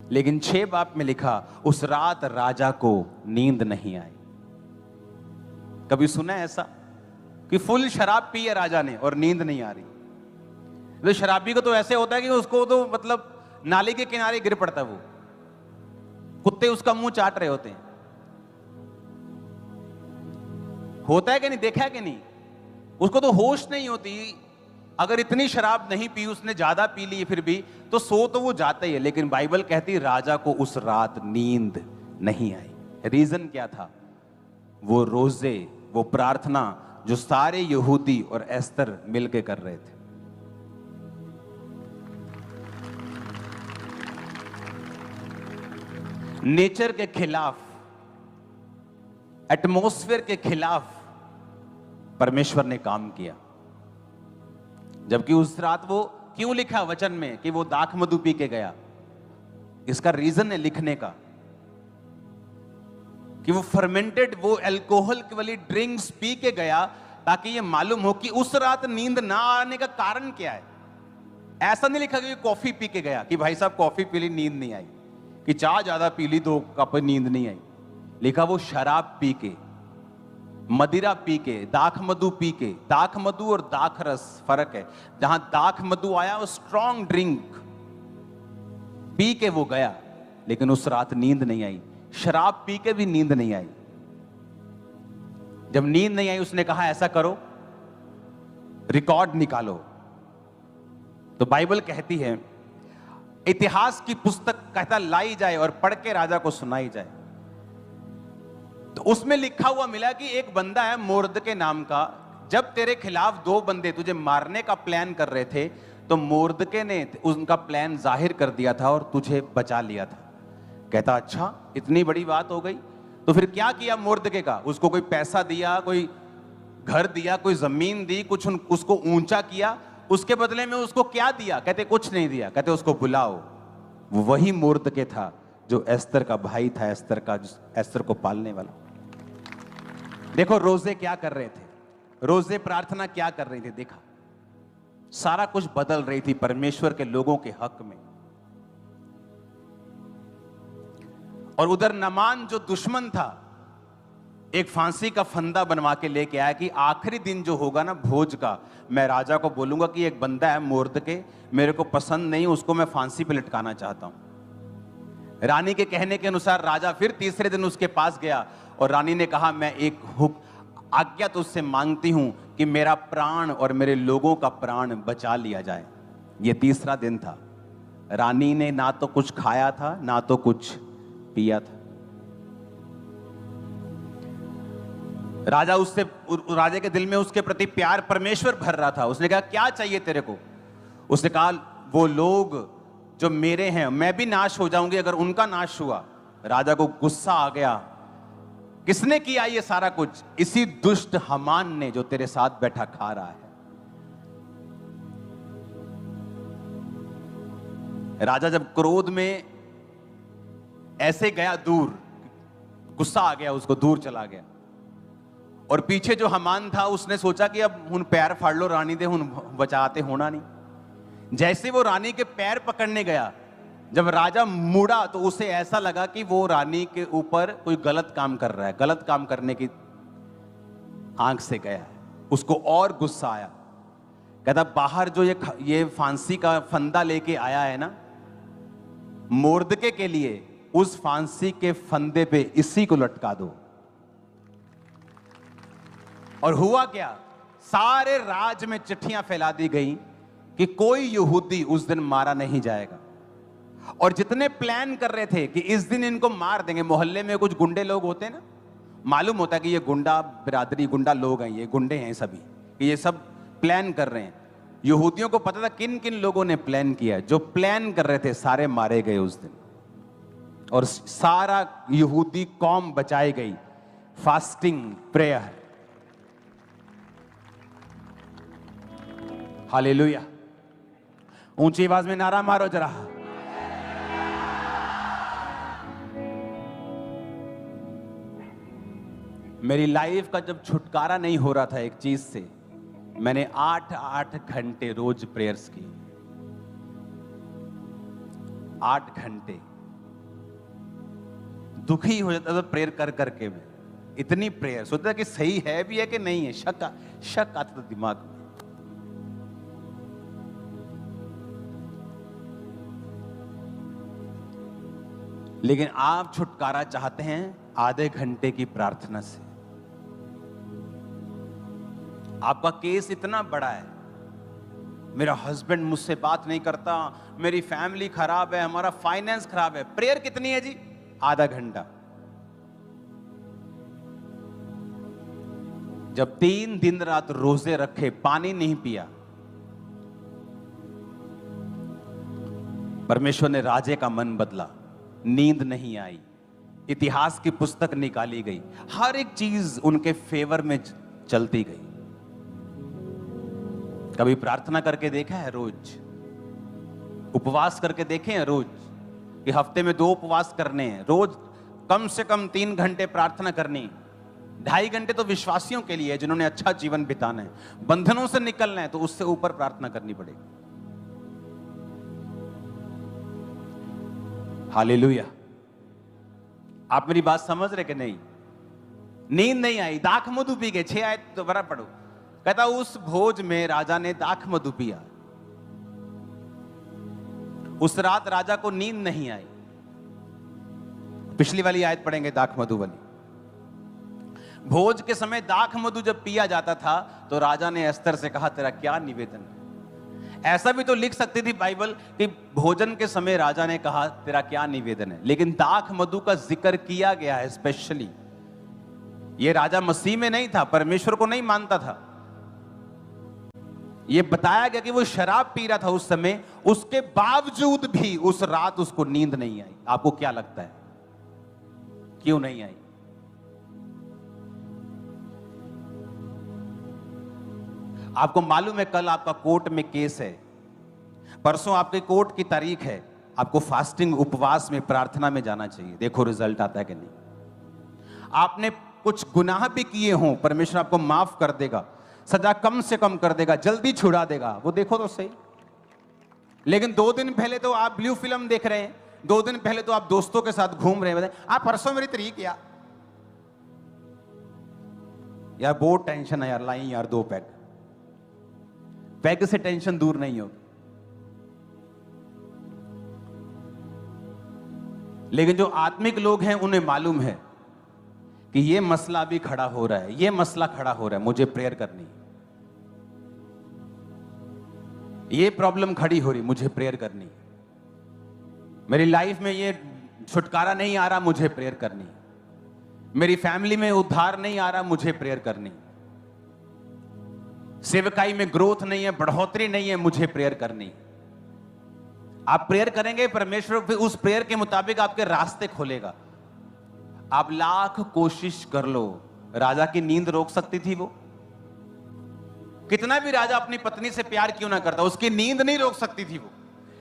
लेकिन 6 बाब में लिखा, उस रात राजा को नींद नहीं आई। कभी सुना है ऐसा कि फुल शराब पी है राजा ने और नींद नहीं आ रही? तो शराबी को तो ऐसे होता है कि उसको तो मतलब नाली के किनारे गिर पड़ता है, वो कुत्ते उसका मुंह चाट रहे होते हैं। होता है कि नहीं, देखा है कि नहीं? उसको तो होश नहीं होती। अगर इतनी शराब नहीं पी, उसने ज्यादा पी ली फिर भी, तो सो तो वो जाता ही है। लेकिन बाइबल कहती राजा को उस रात नींद नहीं आई। रीजन क्या था? वो रोजे, वो प्रार्थना जो सारे यहूदी और एस्तर मिलके कर रहे थे। नेचर के खिलाफ, एटमॉस्फेयर के खिलाफ परमेश्वर ने काम किया। जबकि उस रात वो क्यों लिखा वचन में कि वो दाख मधु पी के गया? इसका रीजन है लिखने का कि वो फर्मेंटेड, वो अल्कोहल वाली ड्रिंक्स पी के गया, ताकि ये मालूम हो कि उस रात नींद ना आने का कारण क्या है। ऐसा नहीं लिखा कि कॉफी पी के गया कि भाई साहब कॉफी पी ली नींद नहीं आई, कि चाय ज्यादा पी ली 2 कप नींद नहीं आई। लिखा वो शराब पी के, मदिरा पी के, दाख मधु पी के। दाख मधु और दाख रस फर्क है। जहां दाख मधु आया वो स्ट्रॉन्ग ड्रिंक पी के वो गया, लेकिन उस रात नींद नहीं आई। शराब पी के भी नींद नहीं आई। जब नींद नहीं आई, उसने कहा ऐसा करो, रिकॉर्ड निकालो। तो बाइबल कहती है, इतिहास की पुस्तक कहता लाई जाए और पढ़ के राजा को सुनाई जाए। तो उसमें लिखा हुआ मिला कि एक बंदा है मोर्दके नाम का। जब तेरे खिलाफ 2 बंदे तुझे मारने का प्लान कर रहे थे, तो मोर्दके ने उनका प्लान जाहिर कर दिया था और तुझे बचा लिया था। कहता अच्छा, इतनी बड़ी बात हो गई। तो फिर क्या किया मोर्दके का? उसको कोई पैसा दिया, कोई घर दिया, कोई जमीन दी, कुछ उसको ऊंचा किया। उसके बदले में उसको क्या दिया? कहते कुछ नहीं दिया। कहते उसको बुलाओ। वही मोर्दके था जो एस्तर का भाई था, एस्तर को पालने वाला। देखो रोजे क्या कर रहे थे, रोजे प्रार्थना क्या कर रही थी। देखा, सारा कुछ बदल रही थी परमेश्वर के लोगों के हक में। और उधर नामान जो दुश्मन था, एक फांसी का फंदा बनवा के लेके आया कि आखिरी दिन जो होगा ना भोज का, मैं राजा को बोलूंगा कि एक बंदा है मोर्दके, मेरे को पसंद नहीं, उसको मैं फांसी पे लटकाना चाहता हूं। रानी के कहने के अनुसार राजा फिर तीसरे दिन उसके पास गया और रानी ने कहा, मैं एक आज्ञा तो उससे मांगती हूं कि मेरा प्राण और मेरे लोगों का प्राण बचा लिया जाए। यह तीसरा दिन था। रानी ने ना तो कुछ खाया था, ना तो कुछ पिया था। राजा के दिल में उसके प्रति प्यार परमेश्वर भर रहा था। उसने कहा क्या चाहिए तेरे को? उसने कहा वो लोग जो मेरे हैं, मैं भी नाश हो जाऊंगी अगर उनका नाश हुआ। राजा को गुस्सा आ गया, किसने किया ये सारा कुछ? इसी दुष्ट हमान ने जो तेरे साथ बैठा खा रहा है। राजा जब क्रोध में ऐसे गया दूर, गुस्सा आ गया उसको, दूर चला गया। और पीछे जो हमान था उसने सोचा कि अब हुन पैर फाड़ लो रानी दे, हुन बचाते होना नहीं। जैसे वो रानी के पैर पकड़ने गया, जब राजा मुड़ा तो उसे ऐसा लगा कि वो रानी के ऊपर कोई गलत काम कर रहा है, गलत काम करने की आंख से गया है। उसको और गुस्सा आया। कहता बाहर जो ये फांसी का फंदा लेके आया है ना, मोर्दके के लिए, उस फांसी के फंदे पे इसी को लटका दो। और हुआ क्या? सारे राज में चिट्ठियां फैला दी गई कि कोई यहूदी उस दिन मारा नहीं जाएगा। और जितने प्लान कर रहे थे कि इस दिन इनको मार देंगे, मोहल्ले में कुछ गुंडे लोग होते हैं ना, मालूम होता है कि ये गुंडा बिरादरी, गुंडा लोग हैं, ये गुंडे हैं सभी, कि ये सब प्लान कर रहे हैं। यहूदियों को पता था किन किन लोगों ने प्लान किया। जो प्लान कर रहे थे सारे मारे गए उस दिन, और सारा यहूदी कौम बचाई गई। Fasting, prayer, hallelujah. ऊंची आवाज में नारा मारो जरा। मेरी लाइफ का जब छुटकारा नहीं हो रहा था एक चीज से, मैंने 8 घंटे रोज प्रेयर्स की। 8 घंटे दुखी हो जाता था प्रेयर कर करके मैं, इतनी प्रेयर सोचता कि सही है भी है कि नहीं है, शक आता था दिमाग में। लेकिन आप छुटकारा चाहते हैं आधे घंटे की प्रार्थना से। आपका केस इतना बड़ा है, मेरा हस्बैंड मुझसे बात नहीं करता, मेरी फैमिली खराब है, हमारा फाइनेंस खराब है। प्रेयर कितनी है जी? आधा घंटा। जब 3 दिन रात रोजे रखे, पानी नहीं पिया, परमेश्वर ने राजे का मन बदला, नींद नहीं आई, इतिहास की पुस्तक निकाली गई, हर एक चीज उनके फेवर में चलती गई। कभी प्रार्थना करके देखा है? रोज उपवास करके देखे हैं? रोज कि हफ्ते में 2 उपवास करने हैं, रोज कम से कम 3 घंटे प्रार्थना करनी, 2.5 घंटे तो विश्वासियों के लिए जिन्होंने अच्छा जीवन बिताना है, बंधनों से निकलना है, तो उससे ऊपर प्रार्थना करनी पड़ेगी। हालेलुया। आप मेरी बात समझ रहे कि नहीं? नींद नहीं आई, दाख मधु पी गए। 6 आयत दोबारा पढ़ो। कहता उस भोज में राजा ने दाख मधु पिया। उस रात राजा को नींद नहीं आई। पिछली वाली आयत पढ़ेंगे, दाख मधु वाली। भोज के समय दाख मधु जब पिया जाता था तो राजा ने एस्तर से कहा, तेरा क्या निवेदन है? ऐसा भी तो लिख सकती थी बाइबल कि भोजन के समय राजा ने कहा, तेरा क्या निवेदन है, लेकिन दाख मधु का जिक्र किया गया है स्पेशली। यह राजा मसीह में नहीं था, परमेश्वर को नहीं मानता था। यह बताया गया कि वो शराब पी रहा था उस समय, उसके बावजूद भी उस रात उसको नींद नहीं आई। आपको क्या लगता है क्यों नहीं आई? आपको मालूम है कल आपका कोर्ट में केस है, परसों आपके कोर्ट की तारीख है, आपको फास्टिंग, उपवास में, प्रार्थना में जाना चाहिए। देखो रिजल्ट आता है कि नहीं। आपने कुछ गुनाह भी किए हों, परमेश्वर आपको माफ कर देगा, सजा कम से कम कर देगा, जल्दी छुड़ा देगा, वो देखो तो सही। लेकिन 2 दिन पहले तो आप ब्लू फिल्म देख रहे हैं, 2 दिन पहले तो आप दोस्तों के साथ घूम रहे हैं, आप परसों मेरी तारीख यार बहुत टेंशन है यार, लाई यार 2 पैग से टेंशन दूर नहीं होगी। लेकिन जो आत्मिक लोग हैं उन्हें मालूम है कि ये मसला भी खड़ा हो रहा है, ये मसला खड़ा हो रहा है, मुझे प्रेयर करनी है। ये प्रॉब्लम खड़ी हो रही, मुझे प्रेयर करनी है। मेरी लाइफ में ये छुटकारा नहीं आ रहा, मुझे प्रेयर करनी है। मेरी फैमिली में उद्धार नहीं आ रहा, मुझे प्रेयर करनी है। सेवकाई में ग्रोथ नहीं है, बढ़ोतरी नहीं है, मुझे प्रेयर करनी है। आप प्रेयर करेंगे, परमेश्वर फिर उस प्रेयर के मुताबिक आपके रास्ते खोलेगा। आप लाख कोशिश कर लो, राजा की नींद रोक सकती थी वो? कितना भी राजा अपनी पत्नी से प्यार क्यों ना करता, उसकी नींद नहीं रोक सकती थी वो।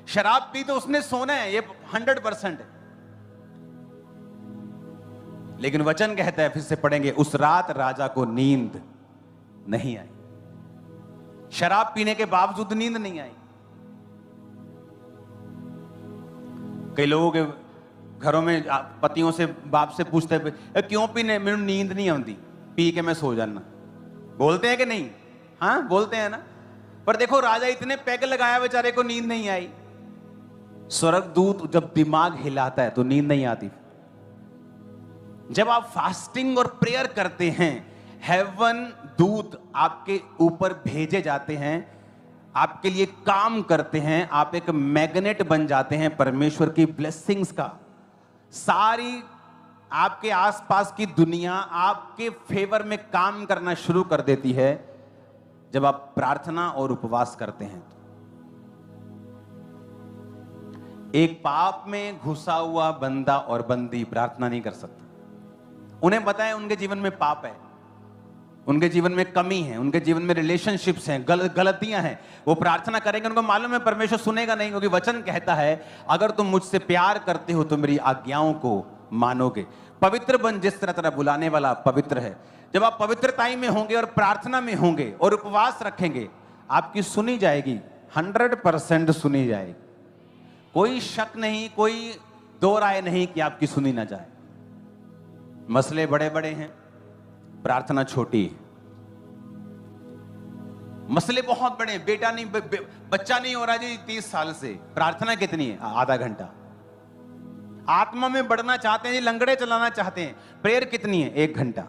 शराब पी तो उसने सोना है, ये 100% है। लेकिन वचन कहता है, फिर से पढ़ेंगे, उस रात राजा को नींद नहीं आई। शराब पीने के बावजूद नींद नहीं आई। कई लोगों के घरों में पतियों से, बाप से पूछते हैं, क्यों पीने? मेरे नींद नहीं आती, पी के मैं सो जाना। बोलते हैं कि नहीं? हाँ बोलते हैं ना। पर देखो राजा इतने पैग लगाया, बेचारे को नींद नहीं आई। स्वर्गदूत जब दिमाग हिलाता है तो नींद नहीं आती। जब आप फास्टिंग और प्रेयर करते हैं, हेवन दूत आपके ऊपर भेजे जाते हैं, आपके लिए काम करते हैं, आप एक मैग्नेट बन जाते हैं परमेश्वर की ब्लेसिंग्स का। सारी आपके आसपास की दुनिया आपके फेवर में काम करना शुरू कर देती है जब आप प्रार्थना और उपवास करते हैं। एक पाप में घुसा हुआ बंदा और बंदी प्रार्थना नहीं कर सकता। उन्हें पता है उनके जीवन में पाप है, उनके जीवन में कमी है, उनके जीवन में रिलेशनशिप्स हैं, गलतियां हैं। वो प्रार्थना करेंगे, उनको मालूम है परमेश्वर सुनेगा नहीं, क्योंकि वचन कहता है अगर तुम मुझसे प्यार करते हो तो मेरी आज्ञाओं को मानोगे। पवित्र बन जिस तरह तेरा बुलाने वाला पवित्र है। जब आप पवित्रताई में होंगे और प्रार्थना में होंगे और उपवास रखेंगे, आपकी सुनी जाएगी, 100% सुनी जाएगी। कोई शक नहीं, कोई दो राय नहीं कि आपकी सुनी ना जाए। मसले बड़े बड़े हैं, प्रार्थना छोटी है। मसले बहुत बड़े हैं, बेटा नहीं बच्चा नहीं हो रहा जी 30 साल से, प्रार्थना कितनी है? आधा घंटा। आत्मा में बढ़ना चाहते हैं जी, लंगड़े चलाना चाहते हैं, प्रेयर कितनी है? 1 घंटा।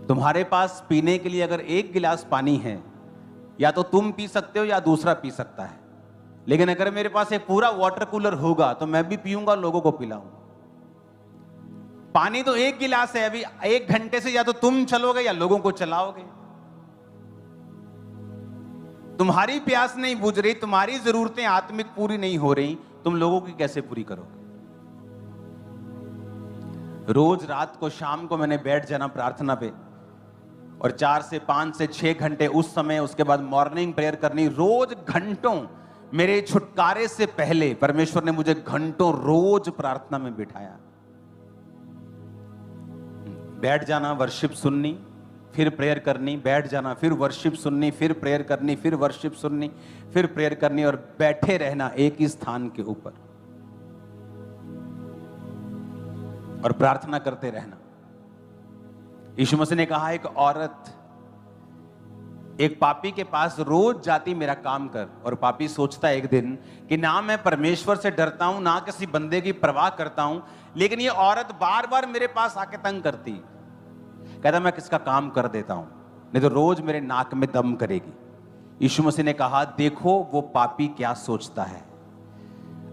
तुम्हारे पास पीने के लिए अगर 1 गिलास पानी है, या तो तुम पी सकते हो या दूसरा पी सकता है, लेकिन अगर मेरे पास एक पूरा वाटर कूलर होगा तो मैं भी पीऊंगा, लोगों को पिलाऊंगा। पानी तो 1 गिलास है, अभी 1 घंटे से या तो तुम चलोगे या लोगों को चलाओगे। तुम्हारी प्यास नहीं बुझ रही, तुम्हारी जरूरतें आत्मिक पूरी नहीं हो रही, तुम लोगों की कैसे पूरी करोगे? रोज रात को शाम को मैंने बैठ जाना प्रार्थना पे, और 4 से 5 से 6 घंटे उस समय, उसके बाद मॉर्निंग प्रेयर करनी रोज घंटों। मेरे छुटकारे से पहले परमेश्वर ने मुझे घंटों रोज प्रार्थना में बिठाया। बैठ जाना, वर्शिप सुननी, फिर प्रेयर करनी, बैठ जाना, फिर वर्शिप सुननी, फिर प्रेयर करनी, फिर वर्शिप सुननी, फिर प्रेयर करनी, और बैठे रहना एक ही स्थान के ऊपर और प्रार्थना करते रहना। यीशु मसीह ने कहा, एक औरत एक पापी के पास रोज जाती, मेरा काम कर, और पापी सोचता है एक दिन कि ना मैं परमेश्वर से डरता हूं, ना किसी बंदे की परवाह करता हूं, लेकिन ये औरत बार बार मेरे पास आके तंग करती। कहता मैं किसका काम कर देता हूं, नहीं तो रोज मेरे नाक में दम करेगी। यीशु मसीह ने कहा, देखो वो पापी क्या सोचता है।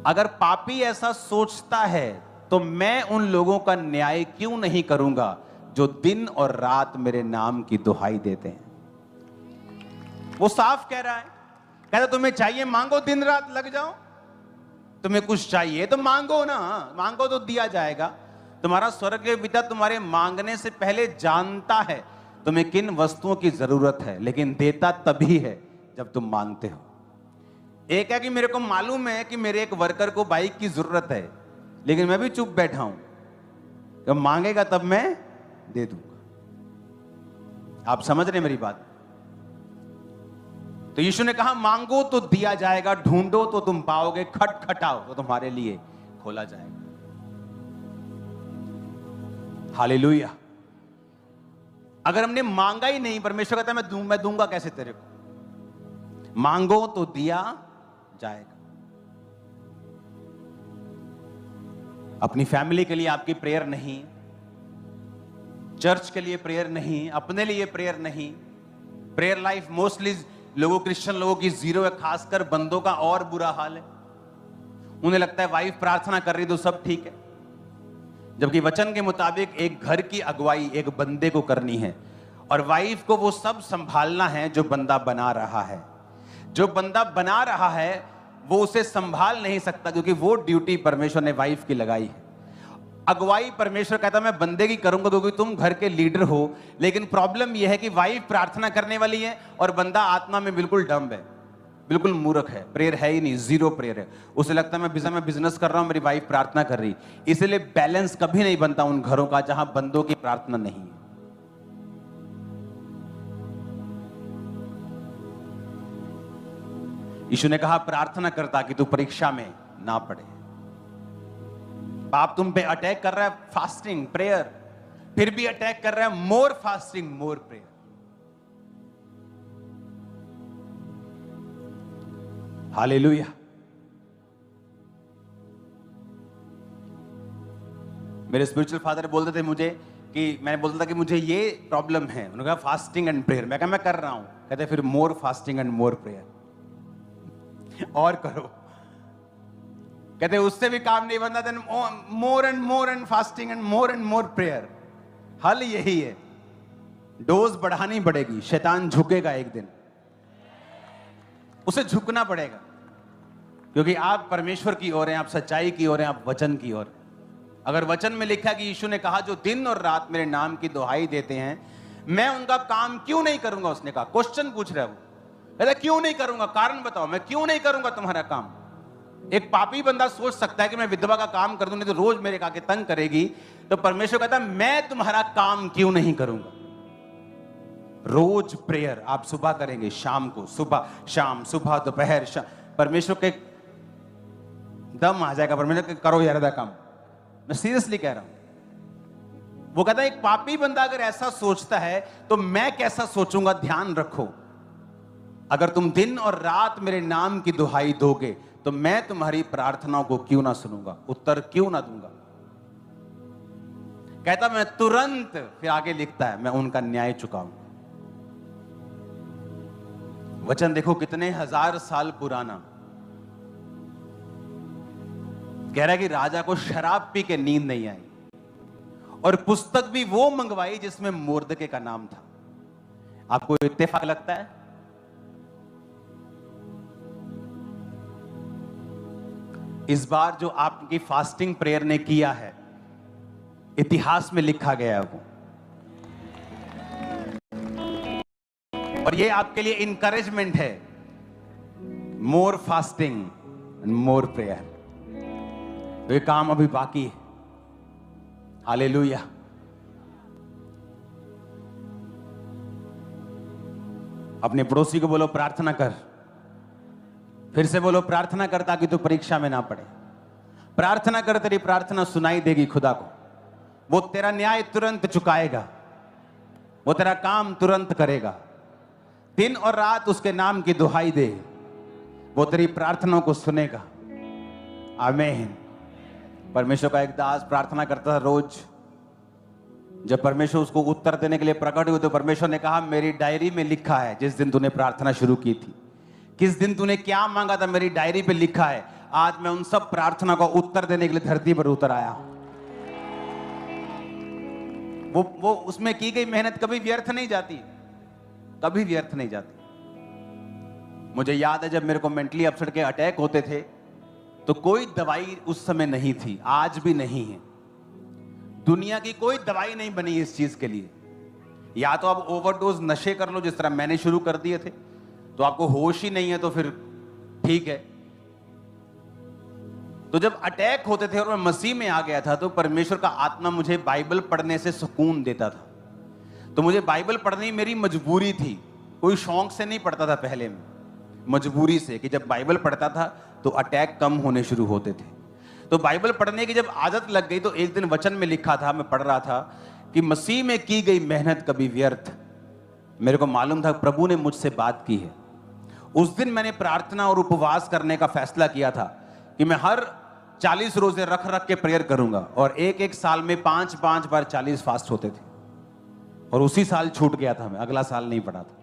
अगर पापी ऐसा सोचता है तो मैं उन लोगों का न्याय क्यों नहीं करूंगा जो दिन और रात मेरे नाम की दुहाई देते हैं। वो साफ कह रहा है, कहता तुम्हें चाहिए मांगो, दिन रात लग जाओ। तुम्हें कुछ चाहिए तो मांगो ना, मांगो तो दिया जाएगा। तुम्हारा स्वर्गीय पिता तुम्हारे मांगने से पहले जानता है तुम्हें किन वस्तुओं की जरूरत है, लेकिन देता तभी है जब तुम मांगते हो। एक है कि मेरे को मालूम है कि मेरे एक वर्कर को बाइक की जरूरत है, लेकिन मैं भी चुप बैठा हूं, जब मांगेगा तब मैं दे दूंगा। आप समझ रहे मेरी बात? तो यीशु ने कहा, मांगो तो दिया जाएगा, ढूंढो तो तुम पाओगे, खटखटाओ तो तुम्हारे लिए खोला जाएगा। हालेलुया। अगर हमने मांगा ही नहीं, परमेश्वर कहता है मैं दूंगा कैसे तेरे को? मांगो तो दिया जाएगा। अपनी फैमिली के लिए आपकी प्रेयर नहीं, चर्च के लिए प्रेयर नहीं, अपने लिए प्रेयर नहीं। प्रेयर लाइफ मोस्टली लोगों, क्रिश्चियन लोगों की जीरो है, खासकर बंदों का और बुरा हाल है। उन्हें लगता है वाइफ प्रार्थना कर रही तो सब ठीक है, जबकि वचन के मुताबिक एक घर की अगुवाई एक बंदे को करनी है, और वाइफ को वो सब संभालना है जो बंदा बना रहा है। जो बंदा बना रहा है वो उसे संभाल नहीं सकता, क्योंकि वो ड्यूटी परमेश्वर ने वाइफ की लगाई है। अगुवाई परमेश्वर कहता मैं बंदे की करूंगा क्योंकि तुम घर के लीडर हो, लेकिन प्रॉब्लम यह है कि वाइफ प्रार्थना करने वाली है और बंदा आत्मा में बिल्कुल डम्ब है, बिल्कुल मूर्ख है, प्रेयर है ही नहीं, जीरो प्रेयर है। उसे लगता है मैं बिजनेस कर रहा हूं, मेरी वाइफ प्रार्थना कर रही। इसलिए बैलेंस कभी नहीं बनता उन घरों का जहां बंदों की प्रार्थना नहीं है। यीशु ने कहा प्रार्थना कर ताकि तू परीक्षा में ना पड़े। पाप तुम पे अटैक कर रहा है, फास्टिंग प्रेयर, फिर भी अटैक कर रहा है, मोर फास्टिंग मोर प्रेयर। हालेलुया। मेरे स्पिरिचुअल फादर बोलते थे मुझे कि, मैंने बोलता था कि मुझे ये प्रॉब्लम है, उन्होंने कहा फास्टिंग एंड प्रेयर। मैं कहा मैं कर रहा हूं। कहते फिर more fasting and more prayer और करो। कहते उससे भी काम नहीं बनता, then more and fasting and more prayer. हल यही है, डोज बढ़ानी पड़ेगी। शैतान झुकेगा एक दिन, उसे झुकना पड़ेगा, क्योंकि आप परमेश्वर की ओर हैं, आप सच्चाई की ओर हैं, आप वचन की ओर। अगर वचन में लिखा कि यीशु ने कहा जो दिन और रात मेरे नाम की दुहाई देते हैं, मैं उनका काम क्यों नहीं करूंगा? उसने कहा, क्वेश्चन पूछ रहा है वो, कहता क्यों नहीं करूंगा, कारण बताओ, मैं क्यों नहीं करूंगा तुम्हारा काम। एक पापी बंदा सोच सकता है कि मैं विधवा का काम कर दूं, नहीं तो रोज मेरे आके तंग करेगी। तो परमेश्वर कहता है मैं तुम्हारा काम क्यों नहीं करूंगा। रोज प्रेयर आप सुबह करेंगे, शाम को, सुबह शाम, सुबह दोपहर शाम, परमेश्वर के दम आ जाएगा। परमेश्वर करो यार काम, मैं सीरियसली कह रहा हूं। वो कहता है एक पापी बंदा अगर ऐसा सोचता है तो मैं कैसा सोचूंगा। ध्यान रखो, अगर तुम दिन और रात मेरे नाम की दुहाई दोगे तो मैं तुम्हारी प्रार्थनाओं को क्यों ना सुनूंगा, उत्तर क्यों ना दूंगा। कहता मैं तुरंत, फिर आगे लिखता है मैं उनका न्याय चुकाऊंगा। वचन देखो कितने हजार साल पुराना। कह रहा है कि राजा को शराब पी के नींद नहीं आई और पुस्तक भी वो मंगवाई जिसमें मोर्दके का नाम था। आपको इत्तेफाक लगता है? इस बार जो आपकी फास्टिंग प्रेयर ने किया है, इतिहास में लिखा गया है वो। और ये आपके लिए इंकरेजमेंट है, मोर फास्टिंग मोर प्रेयर। ये काम अभी बाकी है। हालेलुया। अपने पड़ोसी को बोलो प्रार्थना कर। फिर से बोलो प्रार्थना कर, ताकि तू परीक्षा में ना पड़े। प्रार्थना कर, तेरी प्रार्थना सुनाई देगी खुदा को। वो तेरा न्याय तुरंत चुकाएगा, वो तेरा काम तुरंत करेगा। दिन और रात उसके नाम की दुहाई दे, वो तेरी प्रार्थनाओं को सुनेगा। आमीन। परमेश्वर का एक दास प्रार्थना करता था रोज। जब परमेश्वर उसको उत्तर देने के लिए प्रकट हुए तो परमेश्वर ने कहा मेरी डायरी में लिखा है जिस दिन तूने प्रार्थना शुरू की थी, किस दिन तूने क्या मांगा था, मेरी डायरी पे लिखा है। आज मैं उन सब प्रार्थना का उत्तर देने के लिए धरती पर उतर आया। वो उसमें की गई मेहनत कभी व्यर्थ नहीं जाती, कभी व्यर्थ नहीं जाती। मुझे याद है जब मेरे को मेंटली अपसेट के अटैक होते थे तो कोई दवाई उस समय नहीं थी, आज भी नहीं है। दुनिया की कोई दवाई नहीं बनी इस चीज के लिए। या तो आप ओवरडोज नशे कर लो जिस तरह मैंने शुरू कर दिए थे, तो आपको होश ही नहीं है तो फिर ठीक है। तो जब अटैक होते थे और मैं मसीह में आ गया था तो परमेश्वर का आत्मा मुझे बाइबल पढ़ने से सुकून देता था। तो मुझे बाइबल पढ़नी मेरी मजबूरी थी, कोई शौक से नहीं पढ़ता था पहले में, मजबूरी से कि जब बाइबल पढ़ता था तो अटैक कम होने शुरू होते थे। तो बाइबल पढ़ने की जब आदत लग गई तो एक दिन वचन में लिखा था, मैं पढ़ रहा था कि मसीह में की गई मेहनत कभी व्यर्थ। मेरे को मालूम था प्रभु ने मुझसे बात की है। उस दिन मैंने प्रार्थना और उपवास करने का फैसला किया था कि मैं हर 40 रोजे रख रख के प्रेयर करूंगा। और एक एक साल में 5-5 बार 40 फास्ट होते थे। और उसी साल छूट गया था, मैं अगला साल नहीं पढ़ा था।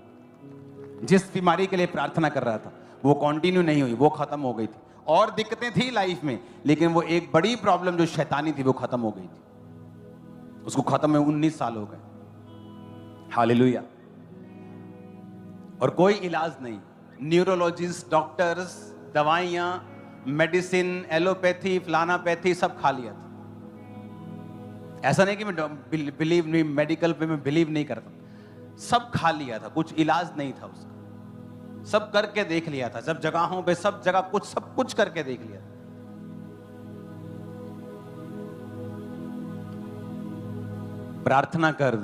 जिस बीमारी के लिए प्रार्थना कर रहा था वो कंटिन्यू नहीं हुई, वो खत्म हो गई थी। और दिक्कतें थी लाइफ में, लेकिन वो एक बड़ी प्रॉब्लम जो शैतानी थी वो खत्म हो गई थी। उसको खत्म में 19 साल हो गए। हालेलुया। और कोई इलाज नहीं, न्यूरोलॉजिस्ट, डॉक्टर्स, दवाइयां, मेडिसिन, एलोपैथी, फ्लानापैथी सब खा लिया था। ऐसा नहीं कि मैं बिलीव नहीं, मेडिकल पे मैं बिलीव नहीं करता, सब खा लिया था, कुछ इलाज नहीं था उसका। सब करके देख लिया था, सब जगहों पे, सब जगह कुछ, सब कुछ करके देख लिया था। प्रार्थना कर,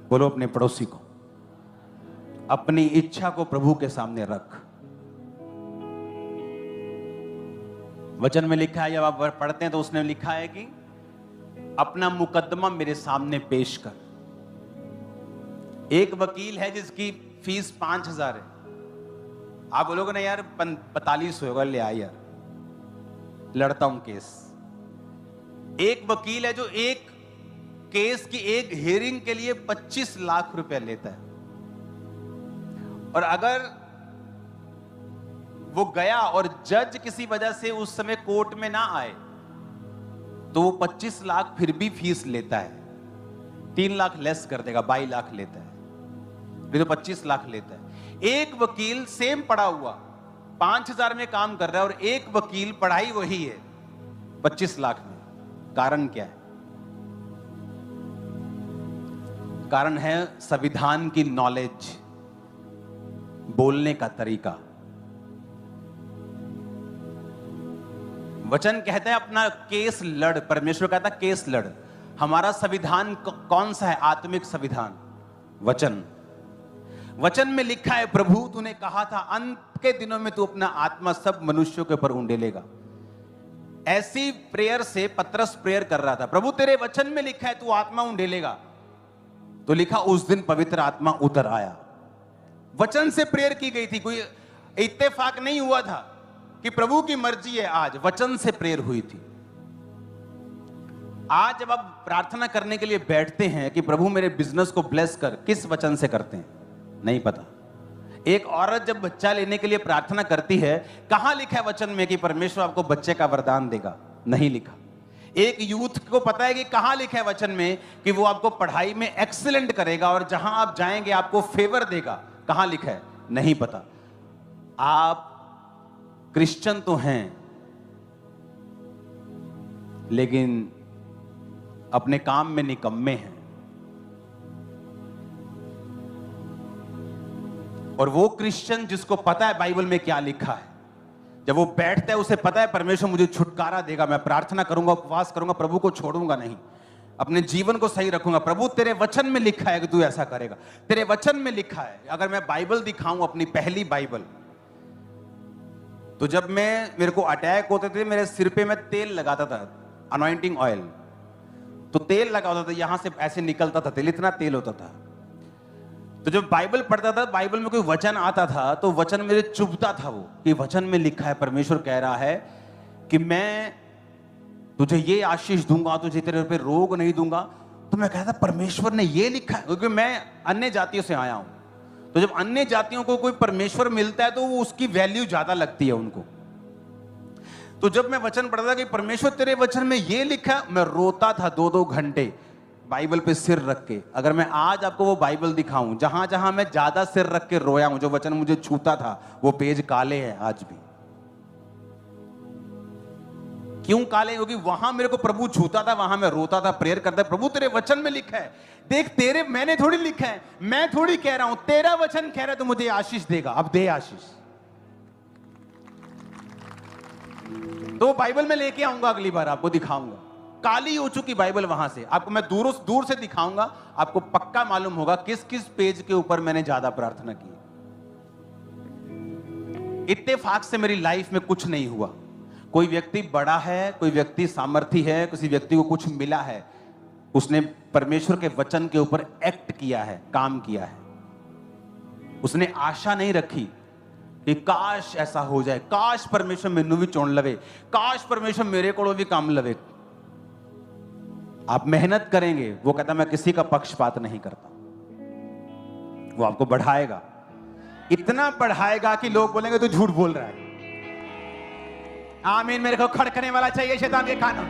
बोलो अपने पड़ोसी को, अपनी इच्छा को प्रभु के सामने रख। वचन में लिखा है, जब आप पढ़ते हैं तो उसने लिखा है कि अपना मुकदमा मेरे सामने पेश कर। एक वकील है जिसकी फीस 5,000 है। आप बोलोगे ना यार 45 होगा, ले आ यार, लड़ता हूं केस। एक वकील है जो एक केस की एक हियरिंग के लिए 25 लाख रुपए लेता है। और अगर वो गया और जज किसी वजह से उस समय कोर्ट में ना आए तो वो 25 लाख फिर भी फीस लेता है। 3 लाख लेस कर देगा, 22 लाख लेता है, नहीं तो 25 लाख लेता है। एक वकील सेम पढ़ा हुआ 5,000 में काम कर रहा है और एक वकील पढ़ाई वही है 25 लाख में। कारण क्या है? कारण है संविधान की नॉलेज, बोलने का तरीका। वचन कहता है अपना केस लड़। परमेश्वर कहता है केस लड़। हमारा संविधान कौन सा है? आत्मिक संविधान, वचन। वचन में लिखा है, प्रभु तूने कहा था अंत के दिनों में तू अपना आत्मा सब मनुष्यों के ऊपर उंडेलेगा। ऐसी प्रेयर से पतरस प्रेयर कर रहा था, प्रभु तेरे वचन में लिखा है तू आत्मा उंडेलेगा। तो लिखा उस दिन पवित्र आत्मा उतर आया। वचन से प्रेयर की गई थी, कोई इत्तेफाक नहीं हुआ था कि प्रभु की मर्जी है। आज वचन से प्रेयर हुई थी। आज जब आप प्रार्थना करने के लिए बैठते हैं कि प्रभु मेरे बिजनेस को ब्लेस कर, किस वचन से करते हैं नहीं पता। एक औरत जब बच्चा लेने के लिए प्रार्थना करती है, कहां लिखा है वचन में कि परमेश्वर आपको बच्चे का वरदान देगा? नहीं लिखा। एक यूथ को पता है कि कहां लिखा है वचन में कि वो आपको पढ़ाई में एक्सीलेंट करेगा और जहां आप जाएंगे आपको फेवर देगा? कहां लिखा है? नहीं पता। आप क्रिश्चियन तो हैं, लेकिन अपने काम में निकम्मे हैं। और वो क्रिश्चियन जिसको पता है बाइबल में क्या लिखा है, जब वो बैठता है उसे पता है परमेश्वर मुझे छुटकारा देगा, मैं प्रार्थना करूंगा, उपवास करूंगा, प्रभु को छोड़ूंगा नहीं, अपने जीवन को सही रखूंगा। प्रभु तेरे वचन में लिखा है कि तू ऐसा करेगा, तेरे वचन में लिखा है। अगर मैं बाइबल दिखाऊं, अपनी पहली बाइबल, तो जब मेरे को अटैक होते थे, मेरे सिर पे मैं तेल लगाता था, अनॉइंटिंग ऑयल। तो तेल लगा होता था, यहां से ऐसे निकलता था तेल, इतना तेल होता था। तो जब बाइबल पढ़ता था, बाइबल में कोई वचन आता था तो वचन मेरे चुभता था, वो कि वचन में लिखा है, परमेश्वर कह रहा है कि मैं तुझे ये आशीष दूंगा, तुझे तेरे पे रोग नहीं दूंगा। तो मैं कहता परमेश्वर ने ये लिखा है, क्योंकि मैं अन्य जातियों से आया हूं। तो जब अन्य जातियों को कोई परमेश्वर मिलता है तो वो उसकी वैल्यू ज्यादा लगती है उनको। तो जब मैं वचन पढ़ता था कि परमेश्वर तेरे वचन में ये लिखा, मैं रोता था 2-2 घंटे बाइबल पे सिर रख के। अगर मैं आज आपको वो बाइबल दिखाऊं, जहां जहां मैं ज्यादा सिर रख के रोया हूं, जो वचन मुझे छूता था, वो पेज काले हैं आज भी। क्यों काले? क्योंकि वहां मेरे को प्रभु छूता था, वहां मैं रोता था, प्रेयर करता, प्रभु तेरे वचन में लिखा है, देख तेरे, मैंने थोड़ी लिखा है, मैं थोड़ी कह रहा हूं, तेरा वचन कह रहा है तो मुझे आशीष देगा, अब दे आशीष। तो बाइबल में लेके आऊंगा, अगली बार आपको दिखाऊंगा। काली हो चुकी बाइबल, वहां से आपको मैं दूर से दिखाऊंगा, आपको पक्का मालूम होगा किस किस पेज के ऊपर मैंने ज्यादा प्रार्थना की। इत्तेफाक से मेरी लाइफ में कुछ नहीं हुआ। कोई व्यक्ति बड़ा है, कोई व्यक्ति सामर्थी है, किसी व्यक्ति को कुछ मिला है, उसने परमेश्वर के वचन के ऊपर एक्ट किया है, काम किया है। उसने आशा नहीं रखी कि काश ऐसा हो जाए, काश परमेश्वर मैनू भी चुन लवे, काश परमेश्वर मेरे को भी काम लवे। आप मेहनत करेंगे, वो कहता मैं किसी का पक्षपात नहीं करता, वो आपको बढ़ाएगा, इतना बढ़ाएगा कि लोग बोलेंगे तू झूठ बोल रहा है। आमीन। मेरे को खड़कने वाला चाहिए शैतान के कानों।